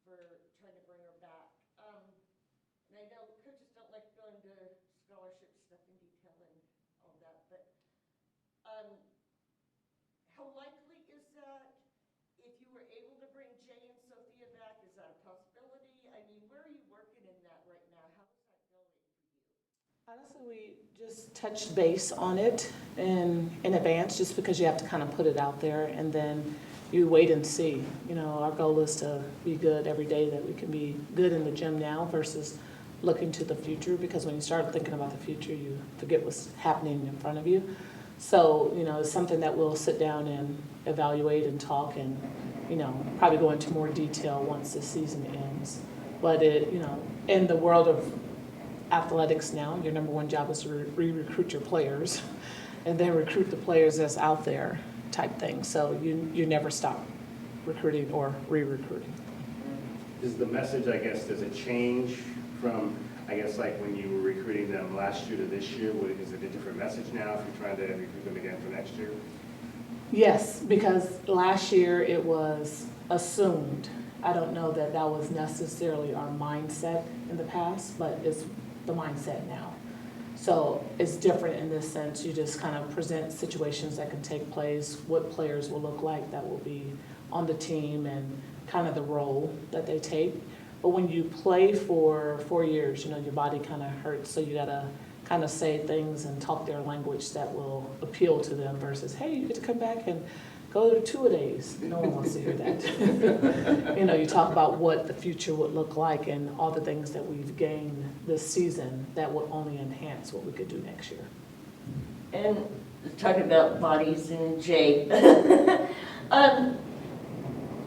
for trying to bring her back. And I know coaches don't like going to scholarship stuff in detail and all that, but um, how likely is that? If you were able to bring Jay and Sophia back, is that a possibility? I mean, where are you working in that right now? How is that going for you? Honestly, we just touched base on it in advance, just because you have to kind of put it out there, and then you wait and see. You know, our goal is to be good every day, that we can be good in the gym now versus looking to the future, because when you start thinking about the future, you forget what's happening in front of you. So, you know, it's something that we'll sit down and evaluate and talk and, you know, probably go into more detail once the season ends. But it, you know, in the world of athletics now, your number one job is to re-recruit your players and then recruit the players that's out there type thing. So you never stop recruiting or re-recruiting. Is the message, I guess, does it change from, I guess, like when you were recruiting them last year to this year? Is it a different message now if you're trying to recruit them again for next year? Yes, because last year it was assumed. I don't know that that was necessarily our mindset in the past, but it's the mindset now. So it's different in this sense. You just kind of present situations that can take place, what players will look like that will be on the team, and kind of the role that they take. But when you play for 4 years, you know, your body kind of hurts, so you gotta kind of say things and talk their language that will appeal to them versus, hey, you get to come back and go to 2-a-days. No one wants to hear that. You know, you talk about what the future would look like and all the things that we've gained this season that will only enhance what we could do next year. And talking about bodies and Jay.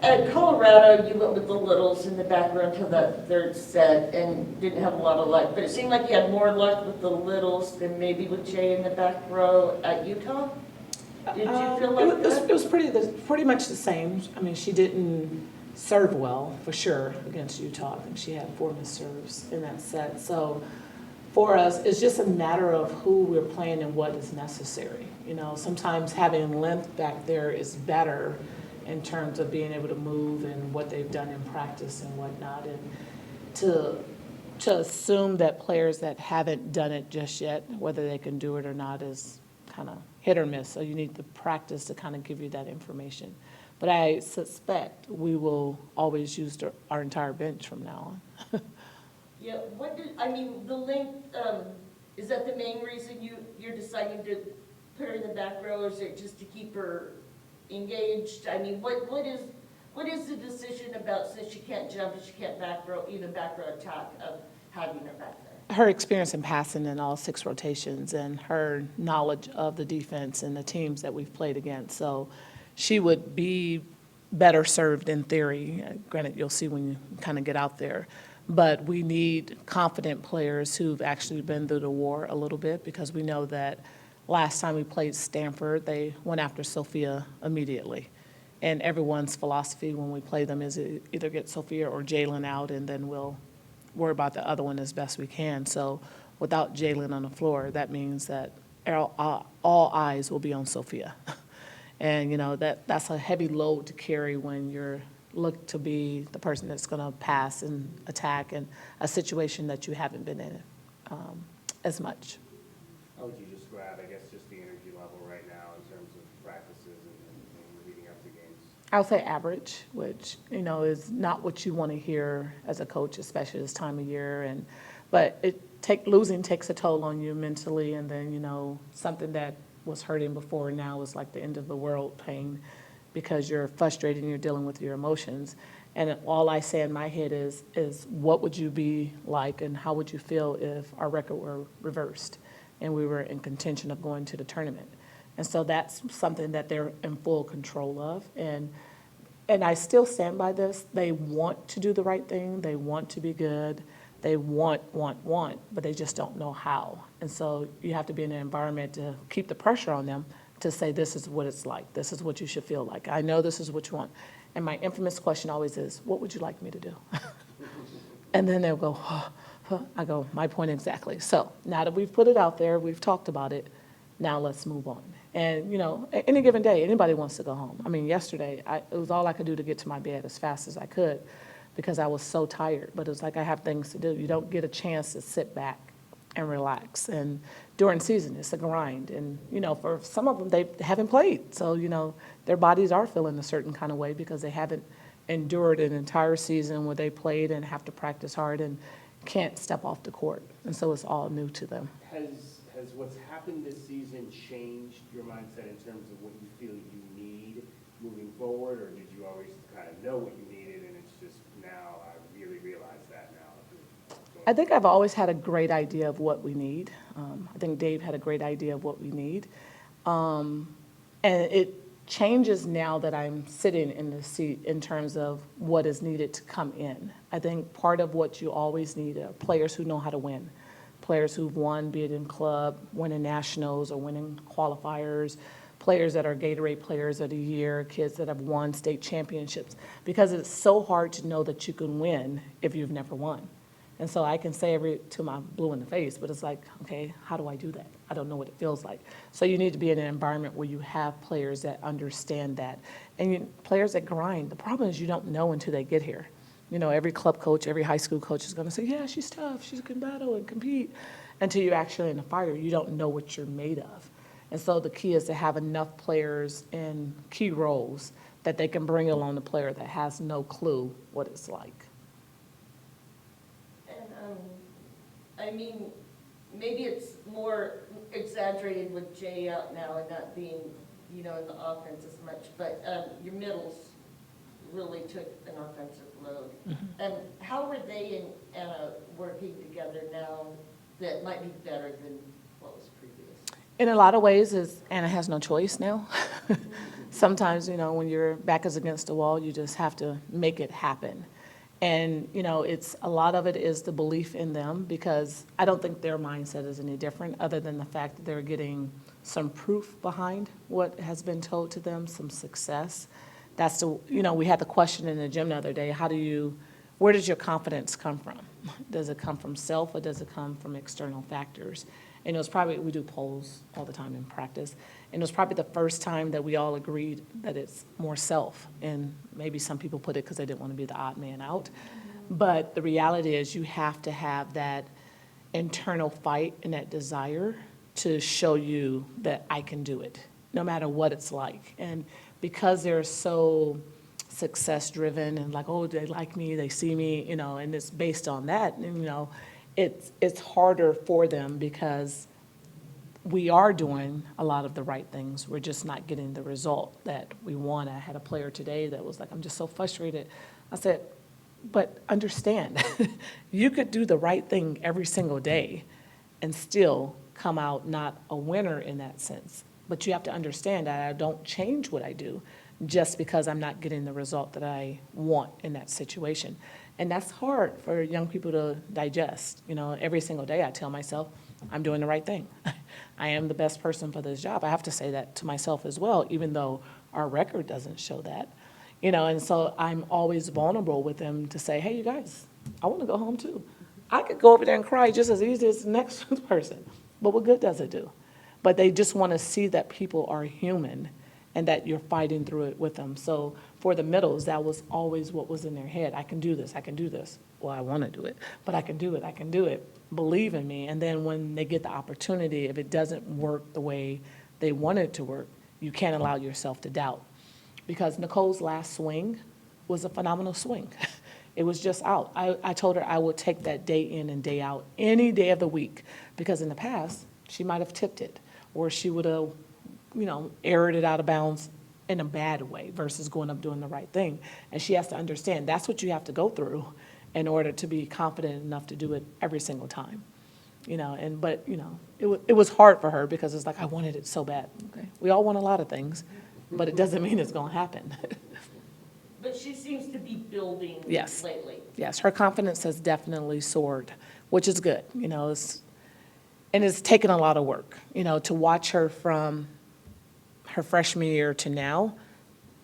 At Colorado, you went with the littles in the back row until that third set and didn't have a lot of luck. But it seemed like you had more luck with the littles than maybe with Jay in the back row at Utah. Did you feel like that? It was pretty much the same. I mean, she didn't serve well, for sure, against Utah. I think she had 4 missed serves in that set. So for us, it's just a matter of who we're playing and what is necessary. You know, sometimes having length back there is better in terms of being able to move and what they've done in practice and whatnot. And to assume that players that haven't done it just yet, whether they can do it or not, is kind of hit or miss. So you need the practice to kind of give you that information. But I suspect we will always use our entire bench from now on. Yeah, the length, is that the main reason you're deciding to put her in the back row, or is it just to keep her engaged? I mean, what is the decision about, since she can't jump and she can't even back row attack, of having her back there? Her experience in passing in all 6 rotations and her knowledge of the defense and the teams that we've played against. So she would be better served in theory. Granted, you'll see when you kind of get out there. But we need confident players who've actually been through the war a little bit, because we know that last time we played Stanford, they went after Sophia immediately. And everyone's philosophy when we play them is either get Sophia or Jalen out, and then we'll worry about the other one as best we can. So without Jalen on the floor, that means that all eyes will be on Sophia. And, you know, that's a heavy load to carry when you're looked to be the person that's going to pass and attack in a situation that you haven't been in as much. How would you describe, I guess, just the energy level right now in terms of practices and leading up to games? I would say average, which, you know, is not what you want to hear as a coach, especially this time of year. But losing takes a toll on you mentally, and then, you know, something that was hurting before now is like the end of the world pain, because you're frustrated and you're dealing with your emotions. And all I say in my head is what would you be like and how would you feel if our record were reversed and we were in contention of going to the tournament? And so that's something that they're in full control of. And I still stand by this. They want to do the right thing. They want to be good. They want, but they just don't know how. And so you have to be in an environment to keep the pressure on them to say, this is what it's like. This is what you should feel like. I know this is what you want. And my infamous question always is, what would you like me to do? And then they'll go, oh. I go, my point exactly. So now that we've put it out there, we've talked about it, now let's move on. And, you know, any given day, anybody wants to go home. I mean, yesterday, it was all I could do to get to my bed as fast as I could. because I was so tired. But it's like I have things to do. You don't get a chance to sit back and relax. And during season, it's a grind. And, for some of them, they haven't played. So, their bodies are feeling a certain kind of way because they haven't endured an entire season where they played and have to practice hard and can't step off the court. And so it's all new to them. Has what's happened this season changed your mindset in terms of what you feel you need moving forward, or did you always kind of know what you needed and it's just now I really realize that now? I think I've always had a great idea of what we need. I think Dave had a great idea of what we need. And it changes now that I'm sitting in the seat in terms of what is needed to come in. I think part of what you always need are players who know how to win. Players who've won, be it in club, winning nationals or winning qualifiers, players that are Gatorade Players of the Year, kids that have won state championships, because it's so hard to know that you can win if you've never won. And so I can say to my blue in the face, but it's like, okay, how do I do that? I don't know what it feels like. So you need to be in an environment where you have players that understand that. And players that grind, the problem is you don't know until they get here. Every club coach, every high school coach is going to say, yeah, she's tough, she can battle and compete. Until you're actually in the fire, you don't know what you're made of. And so the key is to have enough players in key roles that they can bring along the player that has no clue what it's like. And, maybe it's more exaggerated with Jay out now and not being, in the offense as much, but your middles really took an offensive load. And how are they and Anna working together now that might be better than what was previous? In a lot of ways, Anna has no choice now. Sometimes, when your back is against the wall, you just have to make it happen. And, a lot of it is the belief in them, because I don't think their mindset is any different other than the fact that they're getting some proof behind what has been told to them, some success. That's we had the question in the gym the other day, where does your confidence come from? Does it come from self or does it come from external factors? And it was probably, we do polls all the time in practice, and it was probably the first time that we all agreed that it's more self. And maybe some people put it because they didn't want to be the odd man out. But the reality is you have to have that internal fight and that desire to show you that I can do it, no matter what it's like. And because they're so success-driven and like, oh, they like me, they see me, and it's based on that, and, it's harder for them because we are doing a lot of the right things. We're just not getting the result that we want. I had a player today that was like, I'm just so frustrated. I said, but understand, you could do the right thing every single day and still come out not a winner in that sense. But you have to understand that I don't change what I do just because I'm not getting the result that I want in that situation. And that's hard for young people to digest. Every single day I tell myself, I'm doing the right thing. I am the best person for this job. I have to say that to myself as well, even though our record doesn't show that. And so I'm always vulnerable with them to say, hey, you guys, I want to go home too. I could go over there and cry just as easy as the next person, but what good does it do? But they just want to see that people are human and that you're fighting through it with them. So for the middles, that was always what was in their head. I can do this, I can do this. Well, I want to do it, but I can do it, I can do it. Believe in me. And then when they get the opportunity, if it doesn't work the way they want it to work, you can't allow yourself to doubt. Because Nicole's last swing was a phenomenal swing. It was just out. I told her I would take that day in and day out, any day of the week, because in the past, she might have tipped it, or she would have, aired it out of bounds in a bad way versus going up doing the right thing. And she has to understand that's what you have to go through in order to be confident enough to do it every single time. But it was hard for her because it's like, I wanted it so bad. Okay, we all want a lot of things, but it doesn't mean it's going to happen. But she seems to be building Yes. lately. Yes, her confidence has definitely soared, which is good. And it's taken a lot of work, to watch her from her freshman year to now.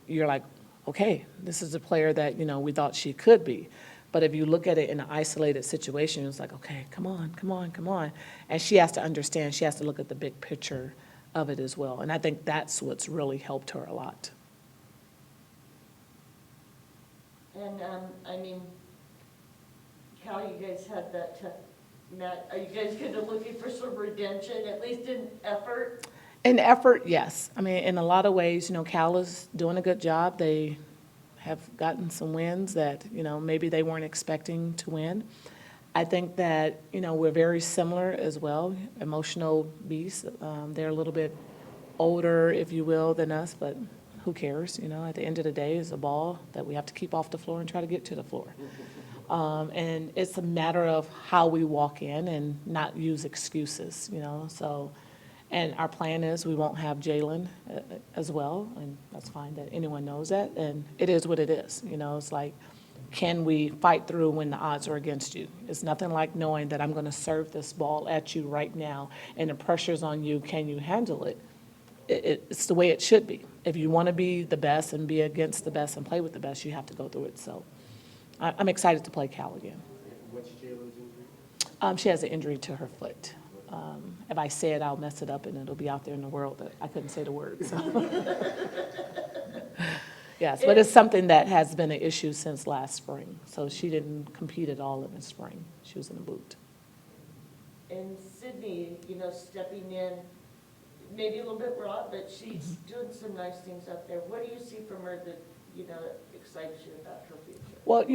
You're like, okay, this is a player that, we thought she could be. But if you look at it in an isolated situation, it's like, okay, come on. And she has to understand, she has to look at the big picture of it as well. And I think that's what's really helped her a lot. And, Cal, you guys had that, Matt, are you guys kind of looking for some redemption, at least in effort? In effort, yes. I mean, in a lot of ways, Cal is doing a good job. They have gotten some wins that, maybe they weren't expecting to win. I think that, we're very similar as well, emotional beasts. They're a little bit older, if you will, than us, but who cares? At the end of the day, it's a ball that we have to keep off the floor and try to get to the floor. And it's a matter of how we walk in and not use excuses, so. And our plan is we won't have Jalen as well, and that's fine that anyone knows that, and it is what it is. It's like, can we fight through when the odds are against you? It's nothing like knowing that I'm going to serve this ball at you right now, and the pressure's on you. Can you handle it? It's the way it should be. If you want to be the best and be against the best and play with the best, you have to go through it. So I'm excited to play Cal again. What's Jalen's injury? She has an injury to her foot. If I say it, I'll mess it up, and it'll be out there in the world that I couldn't say the word. So. Yes, but it's something that has been an issue since last spring. So she didn't compete at all in the spring. She was in a boot. And Sydney, stepping in, maybe a little bit raw, but she's doing some nice things up there. What do you see from her that, excites you about her future? Well,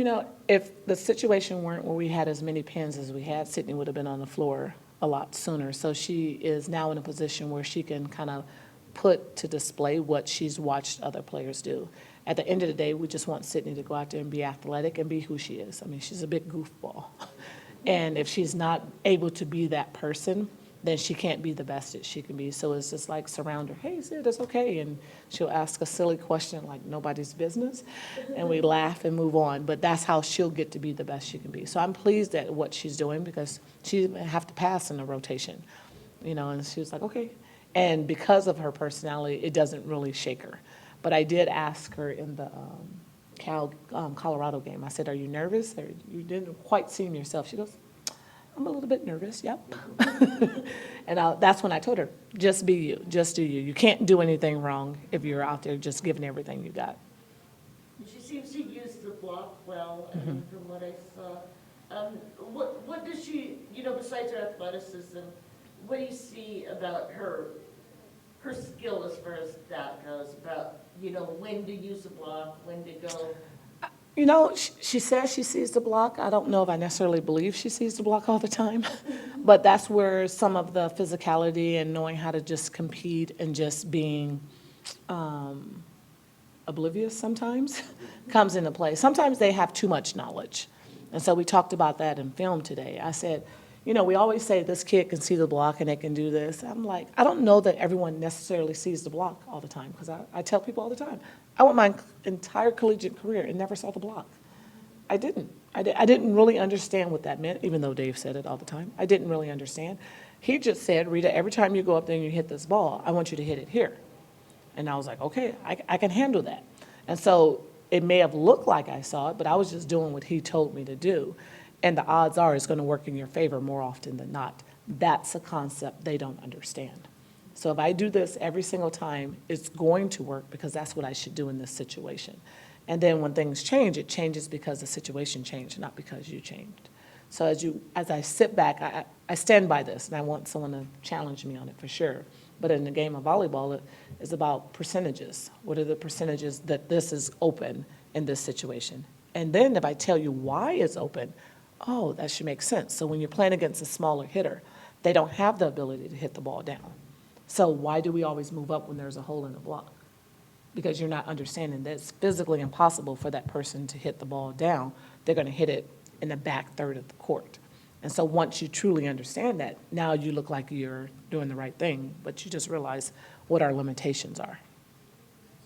if the situation weren't where we had as many pins as we had, Sydney would have been on the floor a lot sooner. So she is now in a position where she can kind of put to display what she's watched other players do. At the end of the day, we just want Sydney to go out there and be athletic and be who she is. I mean, she's a big goofball. And if she's not able to be that person, then she can't be the best that she can be. So it's just like surround her. Hey, Sid, it's okay. And she'll ask a silly question like nobody's business. And we laugh and move on. But that's how she'll get to be the best she can be. So I'm pleased at what she's doing because she didn't have to pass in the rotation. And she was like, okay. And because of her personality, it doesn't really shake her. But I did ask her in the Colorado game. I said, are you nervous? Or you didn't quite seem yourself. She goes, I'm a little bit nervous, yep. And that's when I told her, just be you, just do you. You can't do anything wrong if you're out there just giving everything you got. She seems to use the block well, from what I saw. What does she, besides her athleticism, what do you see about her skill as far as that goes, about, when to use the block, when to go? She says she sees the block. I don't know if I necessarily believe she sees the block all the time, but that's where some of the physicality and knowing how to just compete and just being oblivious sometimes comes into play. Sometimes they have too much knowledge. And so we talked about that in film today. I said, we always say this kid can see the block and they can do this. I'm like, I don't know that everyone necessarily sees the block all the time because I tell people all the time, I went my entire collegiate career and never saw the block. I didn't. I didn't really understand what that meant, even though Dave said it all the time. I didn't really understand. He just said, Rita, every time you go up there and you hit this ball, I want you to hit it here. And I was like, okay, I can handle that. And so it may have looked like I saw it, but I was just doing what he told me to do. And the odds are it's going to work in your favor more often than not. That's a concept they don't understand. So if I do this every single time, it's going to work because that's what I should do in this situation. And then when things change, it changes because the situation changed, not because you changed. So as I sit back, I stand by this, and I want someone to challenge me on it for sure. But in the game of volleyball, it's about percentages. What are the percentages that this is open in this situation? And then if I tell you why it's open, oh, that should make sense. So when you're playing against a smaller hitter, they don't have the ability to hit the ball down. So why do we always move up when there's a hole in the block? Because you're not understanding that it's physically impossible for that person to hit the ball down. They're going to hit it in the back third of the court. And so once you truly understand that, now you look like you're doing the right thing, but you just realize what our limitations are.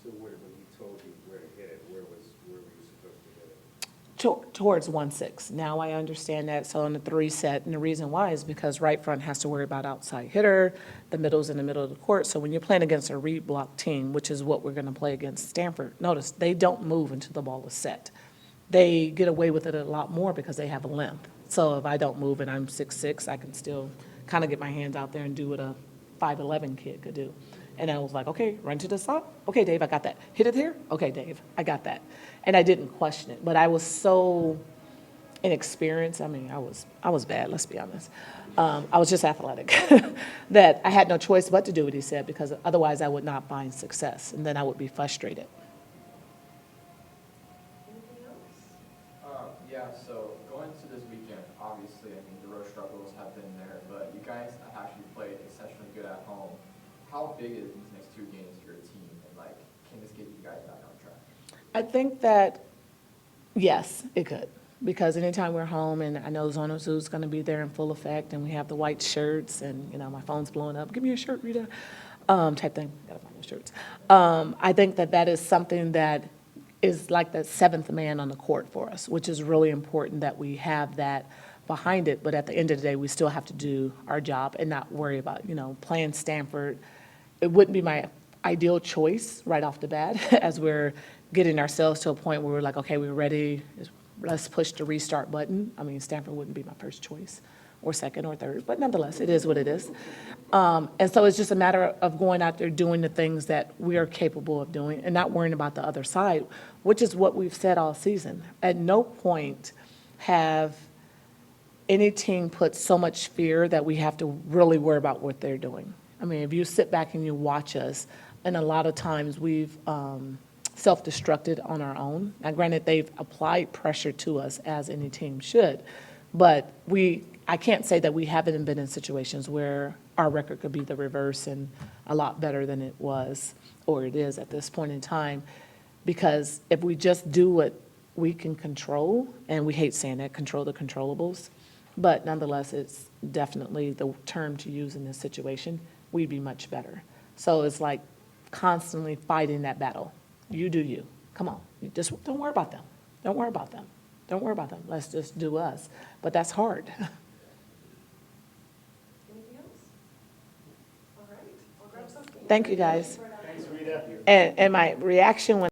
So when he told you where to hit it, where were you supposed to hit it? Towards 1-6. Now I understand that. So in the 3 set, and the reason why is because right front has to worry about outside hitter, the middle's in the middle of the court. So when you're playing against a read block team, which is what we're going to play against Stanford, notice they don't move until the ball is set. They get away with it a lot more because they have a length. So if I don't move and I'm 6'6", I can still kind of get my hands out there and do what a 5'11" kid could do. And I was like, okay, run to the side. Okay, Dave, I got that. Hit it here? Okay, Dave, I got that. And I didn't question it. But I was so inexperience. I mean, I was bad, let's be honest. I was just athletic, that I had no choice but to do what he said, because otherwise I would not find success, and then I would be frustrated. Anything else? Yeah, so going into this weekend, obviously, I mean, the road struggles have been there, but you guys have actually played exceptionally good at home. How big is these next 2 games for your team, and like, can this get you guys back on track? I think that, yes, it could. Because anytime we're home, and I know Zona Zoo's going to be there in full effect, and we have the white shirts, and, you know, my phone's blowing up, give me a shirt, Rita, type thing, gotta find those shirts. I think that that is something that is like the 7th man on the court for us, which is really important that we have that behind it, but at the end of the day, we still have to do our job and not worry about, you know, playing Stanford. It wouldn't be my ideal choice right off the bat, as we're getting ourselves to a point where we're like, okay, we're ready, let's push the restart button. I mean, Stanford wouldn't be my first choice, or second or third, but nonetheless, it is what it is. And so it's just a matter of going out there, doing the things that we are capable of doing, and not worrying about the other side, which is what we've said all season. At no point have any team put so much fear that we have to really worry about what they're doing. I mean, if you sit back and you watch us, and a lot of times we've self-destructed on our own. Now, granted, they've applied pressure to us, as any team should, but I can't say that we haven't been in situations where our record could be the reverse and a lot better than it was, or it is at this point in time, because if we just do what we can control, and we hate saying that, control the controllables, but nonetheless, it's definitely the term to use in this situation, we'd be much better. So it's like constantly fighting that battle. You do you. Come on. You just don't worry about them. Don't worry about them. Don't worry about them. Let's just do us. But that's hard. Anything else? All right, I'll grab something. Thank you, guys. Thanks, Rita. And my reaction when